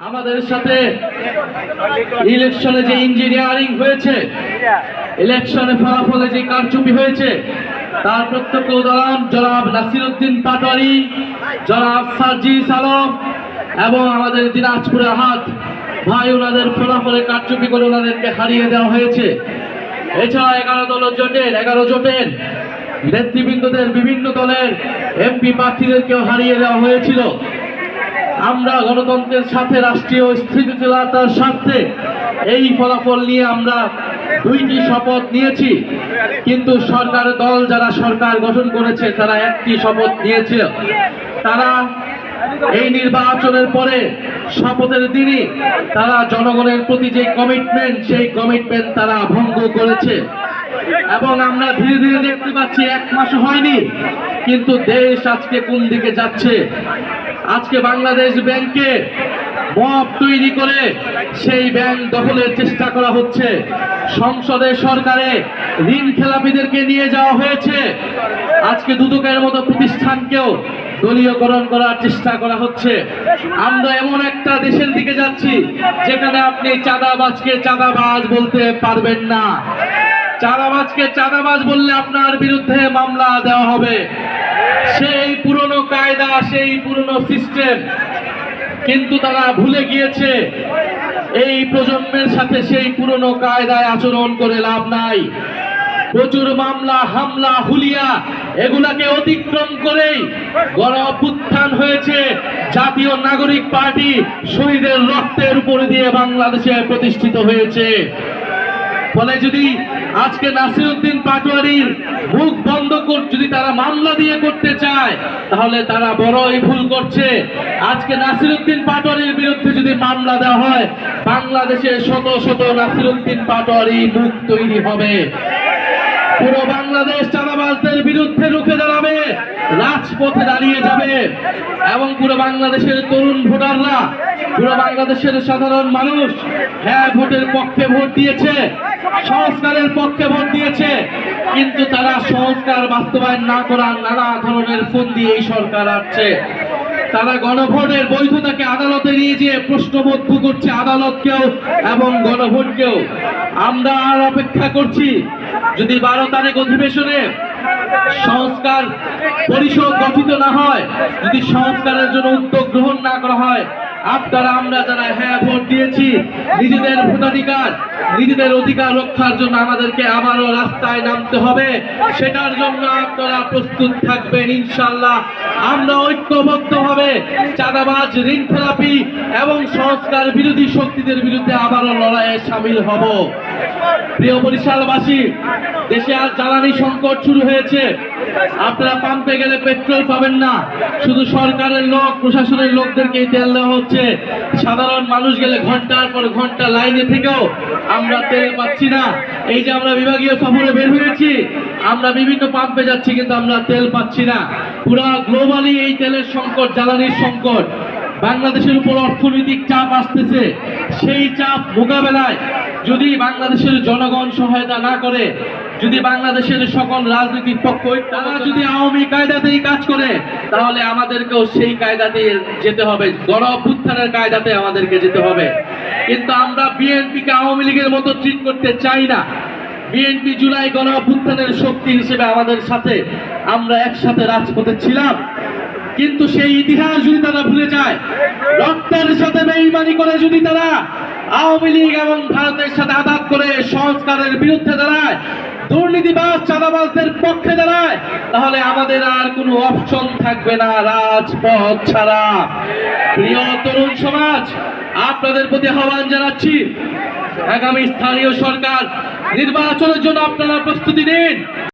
আমাদের সাথে ইলেকশনে যে ইঞ্জিনিয়ারিং হয়েছে, ইলেকশনে ফলাফলে যে কারচুপি হয়েছে, তার প্রত্যক্ষ উদাহরণ জনাব নাসিরউদ্দিন পাটোয়ারি, জনাব সার্জিস আলম এবং আমাদের দিনাজপুর আহাদ ভাই, ওনাদের ফলাফলে কারচুপি করে ওনাদেরকে হারিয়ে দেওয়া হয়েছে। এছাড়া 11 জোটের নেতৃবৃন্দদের বিভিন্ন দলের এমপি প্রার্থীদেরকেও হারিয়ে দেওয়া হয়েছিল। আমরা গণতন্ত্রের সাথে রাষ্ট্রীয় স্থিতিশীলতার স্বার্থে এই ফলাফল নিয়ে আমরা 2টি শপথ নিয়েছি, কিন্তু সরকার দল যারা সরকার গঠন করেছে তারা 1টি শপথ নিয়েছিল। তারা এই নির্বাচনের পরে শপথের দিনই তারা জনগণের প্রতি যে কমিটমেন্ট, সেই কমিটমেন্ট তারা ভঙ্গ করেছে। এবং আমরা ধীরে ধীরে দেখতে পাচ্ছি 1 মাস হয়নি, কিন্তু দেশ আজকে কোন দিকে যাচ্ছে। আজকে বাংলাদেশ ব্যাংকে মব তৈরি করে সেই ব্যাংক দখলের চেষ্টা করা হচ্ছে। সংসদে সরকারে ঋণ খেলাপিদেরকে নিয়ে যাওয়া হয়েছে। আজকে দুদকের মতো প্রতিষ্ঠানকেও দলীয়করণ করার চেষ্টা করা হচ্ছে। আমরা এমন একটা দেশের দিকে যাচ্ছি যেখানে আপনি চাঁদাবাজকে চাঁদাবাজ বলতে পারবেন না। চাঁদাবাজকে চাঁদাবাজ বললে আপনার বিরুদ্ধে মামলা দেওয়া হবে। সেই পুরনো কায়দা, সেই পুরনো সিস্টেম, কিন্তু তারা ভুলে গিয়েছে এই প্রজন্মের সাথে সেই পুরনো কায়দায় আচরণ করে লাভ নাই। প্রচুর মামলা, হামলা, হুলিয়া এগুলাকে অতিক্রম করেই গণ অভ্যুত্থান হয়েছে। জাতীয় নাগরিক পার্টি শহীদের রক্তের উপর দিয়ে বাংলাদেশে প্রতিষ্ঠিত হয়েছে। ফলে যদি আজকে নাসিরউদ্দিন পাটোয়ারির মুখ বন্ধ যদি তারা মামলা দিয়ে করতে চায়, তাহলে তারা বড়ই ভুল করছে। আজকে নাসিরউদ্দিন পাটোয়ারির বিরুদ্ধে যদি মামলা দেওয়া হয়, বাংলাদেশে শত শত নাসিরউদ্দিন পাটোয়ারি মুখ তৈরি হবে। পুরো বাংলাদেশ চাঁদাবাজদের বিরুদ্ধে রুখে দাঁড়াবে, রাজপথে দাঁড়িয়ে যাবে। এবং পুরো বাংলাদেশের তরুণ ভোটাররা, পুরো বাংলাদেশের সাধারণ মানুষ হ্যাঁ ভোটের পক্ষে ভোট দিয়েছে, সংস্কারের পক্ষে ভোট দিয়েছে, কিন্তু তারা সংস্কার বাস্তবায়ন না করার নানা ধরনের ফন্দি এই সরকার আসছে। তারা গণভোটের বৈধতাকে আদালতে নিয়ে যেয়ে প্রশ্নবদ্ধ করছে আদালতকেও এবং গণভোটকেও। আমরা আর অপেক্ষা করছি, যদি 12 তারিখ অধিবেশনে সংস্কার পরিষদ গঠিত না হয়, যদি সংস্কারের জন্য উদ্যোগ গ্রহণ না করা হয়, আপনারা আমরা যারা হ্যাঁ ভোট দিয়েছি, নিজেদের ভোটাধিকার, নিজেদের অধিকার রক্ষার জন্য আমাদেরকে আবারও রাস্তায় নামতে হবে। সেটার জন্য আপনারা প্রস্তুত থাকবেন ইনশাআল্লাহ। আমরা ঐক্যবদ্ধভাবে চাঁদাবাজ, ঋণ খেলাপি এবং সংস্কার বিরোধী শক্তিদের বিরুদ্ধে আবারও লড়াইয়ে সামিল হব। প্রিয় বরিশালবাসী, দেশে আজ জ্বালানি সংকট শুরু হয়েছে। আপনারা পাম্পে গেলে পেট্রোল পাবেন না, শুধু সরকারের লোক, প্রশাসনের লোকদেরকেই তেল দেওয়া হচ্ছে। সাধারণ মানুষ গেলে ঘন্টার পর ঘন্টা লাইনে থেকেও আমরা তেল পাচ্ছি না। এই যে আমরা বিভাগীয় সফরে বের হয়েছি, আমরা বিভিন্ন পাম্পে যাচ্ছি, কিন্তু আমরা তেল পাচ্ছি না। পুরো গ্লোবালি এই তেলের সংকট, জ্বালানির সংকট, বাংলাদেশের উপর অর্থনৈতিক চাপ আসতেছে। সেই চাপ মোকাবেলায় যদি বাংলাদেশের জনগণ সহায়তা না করে, যদি বাংলাদেশের সকল রাজনৈতিক পক্ষ তারা যদি আওয়ামী কায়দাতেই কাজ করে, তাহলে আমাদেরকেও সেই কায়দাতে যেতে হবে, গণ অভ্যুত্থানের কায়দাতে আমাদেরকে যেতে হবে। কিন্তু আমরা বিএনপিকে আওয়ামী লীগের মতো ট্রিট করতে চাই না। বিএনপি জুলাই গণ অভ্যুত্থানের শক্তি হিসেবে আমাদের সাথে, আমরা একসাথে রাজপথে ছিলাম, কিন্তু সেই ইতিহাস যদি তারা ভুলে যায়, রক্তের সাথে বেঈমানি করে যদি তারা আওয়ামী লীগ এবং ভারতের সাথে আঘাত করে সংস্কারের বিরুদ্ধে দাঁড়ায়, দুর্নীতিবাজ চাঁদাবাজদের পক্ষে দাঁড়ায়, তাহলে আমাদের আর কোনো অপশন থাকবে না রাজপথ ছাড়া। প্রিয় তরুণ সমাজ, আপনাদের প্রতি আহ্বান জানাচ্ছি, আগামী স্থানীয় সরকার নির্বাচনের জন্য আপনারা প্রস্তুতি নিন।